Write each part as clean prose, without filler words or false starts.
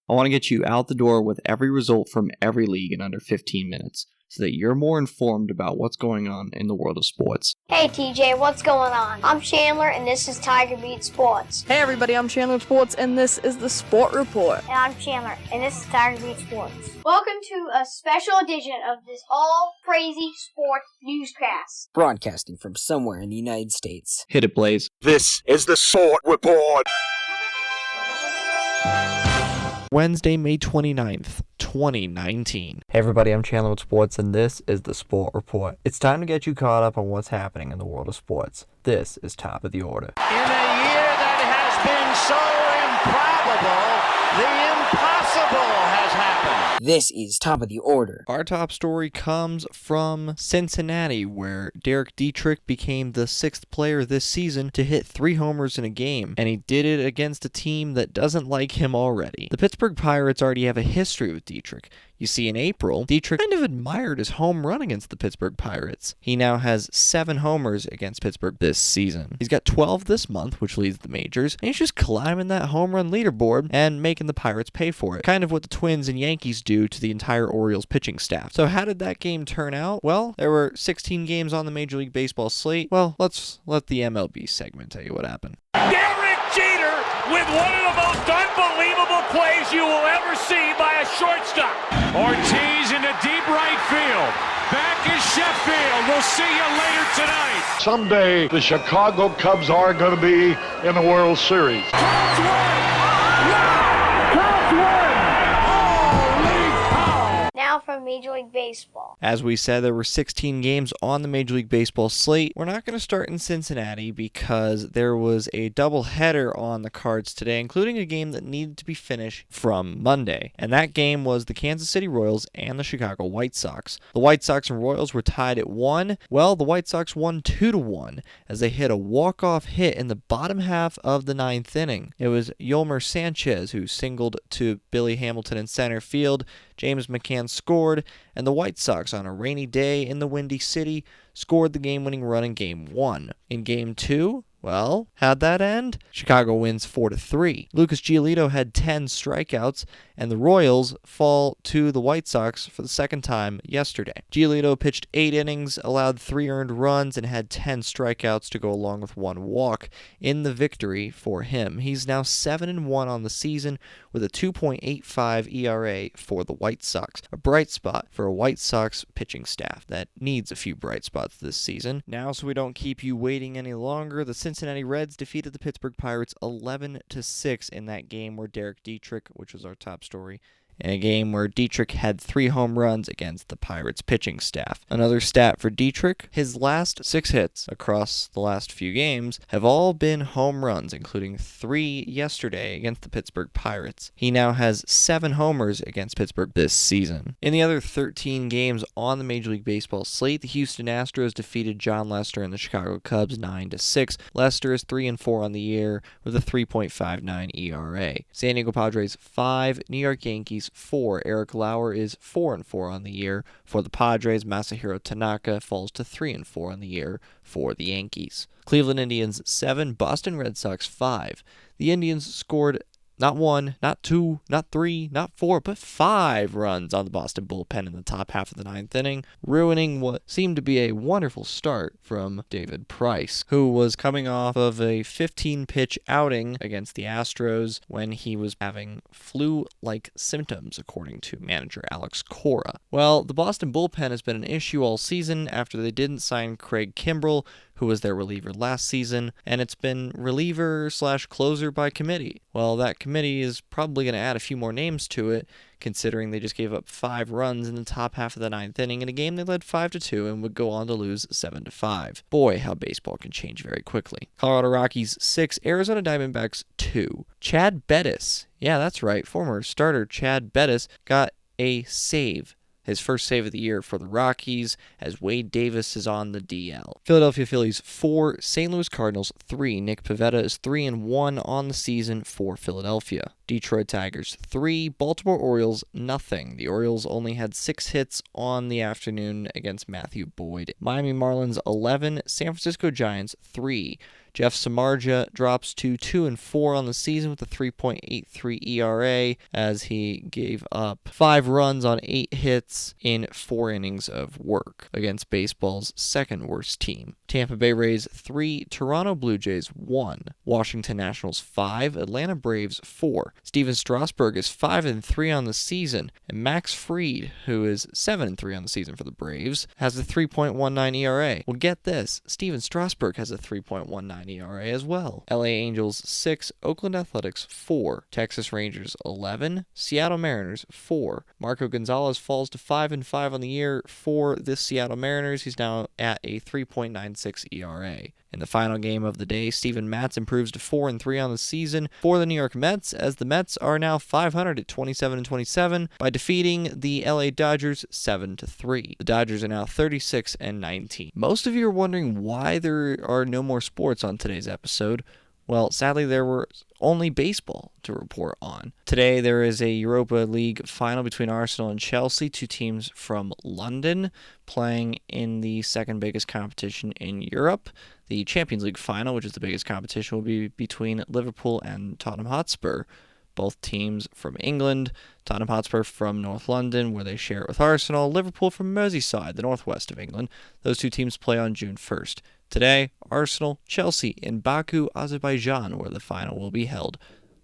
I want to get you out the door with every result from every league in under 15 minutes, so that you're more informed about what's going on in the world of sports. Hey TJ, what's going on? I'm Chandler and this is Tiger Beat Sports. Hey everybody, I'm Chandler Sports and this is the Sport Report. And I'm Chandler and this is Tiger Beat Sports. Welcome to a special edition of this all crazy sports newscast. Broadcasting from somewhere in the United States. Hit it, Blaze. This is the Sport Report. Wednesday, May 29th, 2019. Hey everybody, I'm Chandler with Sports, and this is the Sport Report. It's time to get you caught up on what's happening in the world of sports. This is Top of the Order. In a year that has been so improbable, the impossible has happened. This is Top of the Order. Our top story comes from Cincinnati, where Derek Dietrich became the 6th player this season to hit 3 homers in a game, and he did it against a team that doesn't like him already. The Pittsburgh Pirates already have a history with Dietrich. You see, in April, Dietrich kind of admired his home run against the Pittsburgh Pirates. He now has 7 homers against Pittsburgh this season. He's got 12 this month, which leads the majors, and he's just climbing that home run leaderboard and making the Pirates pay for it. Kind of what the Twins and Yankees do to the entire Orioles pitching staff. So how did that game turn out? Well, there were 16 games on the Major League Baseball slate. Well, let's let the MLB segment tell you what happened. Derek Jeter with one of the most unbelievable plays you will ever see by a shortstop. Ortiz in the deep right field. Back is Sheffield. We'll see you later tonight. Someday the Chicago Cubs are going to be in the World Series. Now from Major League Baseball. As we said, there were 16 games on the Major League Baseball slate. We're not going to start in Cincinnati because there was a doubleheader on the cards today, including a game that needed to be finished from Monday. And that game was the Kansas City Royals and the Chicago White Sox. The White Sox and Royals were tied at 1. Well, the White Sox won 2-1 as they hit a walk-off hit in the bottom half of the 9th inning. It was Yolmer Sanchez who singled to Billy Hamilton in center field. James McCann scored, and the White Sox, on a rainy day in the Windy City, scored the game-winning run in Game 1. In Game 2, well, how'd that end? Chicago wins 4-3. Lucas Giolito had 10 strikeouts, and the Royals fall to the White Sox for the second time yesterday. Giolito pitched 8 innings, allowed 3 earned runs, and had 10 strikeouts to go along with 1 walk in the victory for him. He's now 7-1 on the season with a 2.85 ERA for the White Sox. A bright spot for a White Sox pitching staff that needs a few bright spots this season. Now, so we don't keep you waiting any longer, the Cincinnati Reds defeated the Pittsburgh Pirates 11-6 in that game where Derek Dietrich, which was our top story, in a game where Dietrich had 3 home runs against the Pirates pitching staff. Another stat for Dietrich, his last 6 hits across the last few games have all been home runs, including 3 yesterday against the Pittsburgh Pirates. He now has 7 homers against Pittsburgh this season. In the other 13 games on the Major League Baseball slate, the Houston Astros defeated John Lester and the Chicago Cubs 9-6. Lester is 3-4 on the year with a 3.59 ERA. San Diego Padres 5, New York Yankees 4. Eric Lauer is 4-4 on the year for the Padres. Masahiro Tanaka falls to 3-4 on the year for the Yankees. Cleveland Indians 7, Boston Red Sox 5. The Indians scored not 1, not 2, not 3, not 4, but 5 runs on the Boston bullpen in the top half of the 9th inning, ruining what seemed to be a wonderful start from David Price, who was coming off of a 15-pitch outing against the Astros when he was having flu-like symptoms, according to manager Alex Cora. Well, the Boston bullpen has been an issue all season after they didn't sign Craig Kimbrell, who was their reliever last season, and it's been reliever/closer by committee. Well, that committee is probably going to add a few more names to it, considering they just gave up 5 runs in the top half of the 9th inning in a game they led 5-2 and would go on to lose 7-5. Boy, how baseball can change very quickly. Colorado Rockies 6, Arizona Diamondbacks 2. Chad Bettis, yeah, that's right, former starter Chad Bettis got a save. His first save of the year for the Rockies, as Wade Davis is on the DL. Philadelphia Phillies 4, St. Louis Cardinals 3. Nick Pivetta is 3-1 on the season for Philadelphia. Detroit Tigers 3, Baltimore Orioles nothing. The Orioles only had 6 hits on the afternoon against Matthew Boyd. Miami Marlins 11, San Francisco Giants 3. Jeff Samardzija drops to 2-4 on the season with a 3.83 ERA as he gave up 5 runs on 8 hits in 4 innings of work against baseball's second worst team. Tampa Bay Rays 3, Toronto Blue Jays 1, Washington Nationals 5, Atlanta Braves 4. Steven Strasburg is 5-3 on the season, and Max Fried, who is 7-3 on the season for the Braves, has a 3.19 ERA. Well, get this, Steven Strasburg has a 3.19 ERA as well. LA Angels 6, Oakland Athletics 4, Texas Rangers 11, Seattle Mariners 4. Marco Gonzalez falls to 5-5 on the year for the Seattle Mariners. He's now at a 3.96 ERA. In the final game of the day, Steven Matz improves to 4-3 on the season for the New York Mets, as the Mets are now 500 at 27-27 by defeating the LA Dodgers 7-3. The Dodgers are now 36-19. Most of you are wondering why there are no more sports on today's episode. Well, sadly, there were only baseball to report on. Today, there is a Europa League final between Arsenal and Chelsea, 2 teams from London, playing in the second biggest competition in Europe. The Champions League final, which is the biggest competition, will be between Liverpool and Tottenham Hotspur. Both teams from England, Tottenham Hotspur from North London, where they share it with Arsenal, Liverpool from Merseyside, the northwest of England. Those 2 teams play on June 1st. Today, Arsenal, Chelsea in Baku, Azerbaijan, where the final will be held,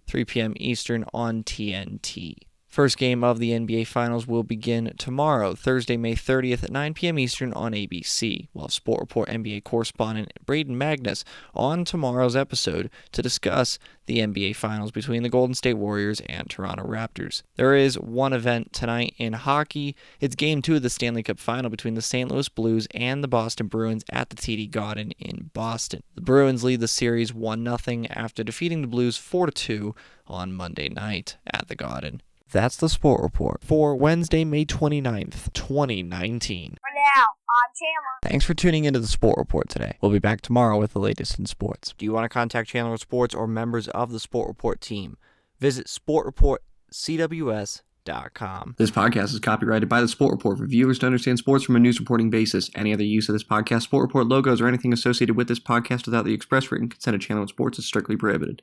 3 p.m. Eastern on TNT. First game of the NBA Finals will begin tomorrow, Thursday, May 30th at 9 p.m. Eastern on ABC. We'll have Sport Report NBA correspondent Braden Magnus on tomorrow's episode to discuss the NBA Finals between the Golden State Warriors and Toronto Raptors. There is one event tonight in hockey. It's Game 2 of the Stanley Cup Final between the St. Louis Blues and the Boston Bruins at the TD Garden in Boston. The Bruins lead the series 1-0 after defeating the Blues 4-2 on Monday night at the Garden. That's the Sport Report for Wednesday, May 29th, 2019. For now, I'm Chandler. Thanks for tuning into the Sport Report today. We'll be back tomorrow with the latest in sports. Do you want to contact Chandler Sports or members of the Sport Report team? Visit sportreportcws.com. This podcast is copyrighted by the Sport Report for viewers to understand sports from a news reporting basis. Any other use of this podcast, Sport Report logos, or anything associated with this podcast without the express written consent of Chandler Sports is strictly prohibited.